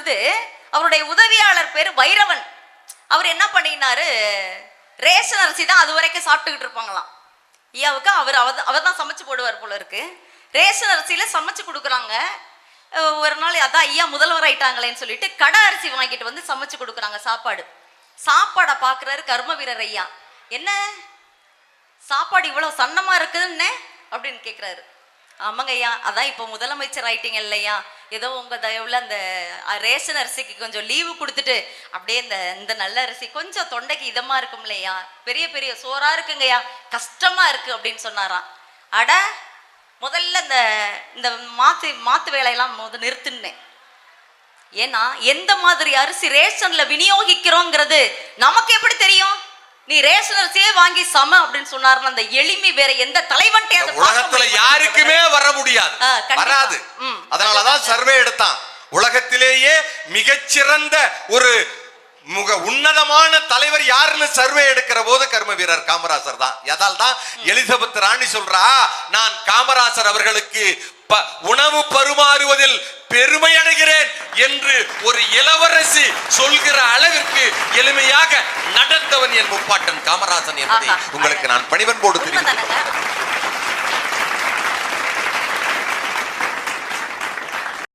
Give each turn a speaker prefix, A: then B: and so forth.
A: பொழுது அவருடைய உதவியாளர் பேரு வைரவன். அவர் என்ன பண்ணினாரு, ரேஷன் அரிசி தான் அது வரைக்கும் சாப்பிட்டுக்கிட்டு இருப்பாங்களாம் ஐயாவுக்கு. அவர் தான் சமைச்சு போடுவார் போல இருக்கு. ரேஷன் அரிசியில சமைச்சு கொடுக்குறாங்க. ஒரு நாள் அதான் ஐயா முதல்வர் ஆயிட்டாங்களேன்னு சொல்லிட்டு கடை அரிசி வாங்கிட்டு வந்து சமைச்சு கொடுக்குறாங்க சாப்பாடை பார்க்குறாரு கர்ம வீரர் ஐயா. என்ன சாப்பாடு இவ்வளவு சன்னமா இருக்குதுன்னு அப்படின்னு கேட்குறாரு. ஆமாங்க ஐயா, அதான் இப்போ முதலமைச்சர் ஆயிட்டீங்க இல்லையா, ஏதோ உங்க தயவுல அந்த ரேஷன் அரிசிக்கு கொஞ்சம் லீவு கொடுத்துட்டு அப்படியே இந்த நல்ல அரிசி கொஞ்சம் தொண்டைக்கு இதமா இருக்கும் இல்லையா, பெரிய பெரிய சோறா இருக்குங்கய்யா, கஷ்டமா இருக்கு அப்படின்னு சொன்னாராம். அட முதல்ல இந்த மாத்து வேலையெல்லாம் நிறுத்துனேன். ஏன்னா எந்த மாதிரி அரிசி ரேஷன்ல விநியோகிக்கிறோங்கிறது நமக்கு எப்படி தெரியும்? நீ ரேஷன் அரிசியே வாங்கி சம அப்படின்னு சொன்னாருன்னா அந்த எளிமை வேற எந்த தலைவன்
B: உலகத்துல யாருக்குமே வர முடியாது, வராது. அதனாலதான் சர்வே எடுத்தான். உலகத்திலேயே மிகச்சிறந்த ஒரு உன்னதமான தலைவர் யாருன்னு சர்வே எடுக்கிற போது கர்ம வீரர் காமராசர் தான். எதால் தான் எலிசபெத் ராணி சொல்றா, நான் காமராசர் அவர்களுக்கு உணவு பருமாறுவதில் பெருமை அடைகிறேன் என்று ஒரு இளவரசி சொல்கிற அளவிற்கு எளிமையாக நடந்தவன் என் முப்பாட்டன் காமராசன் என்பதை உங்களுக்கு நான் பணிவன்போடு தெரிவிக்கிறேன்.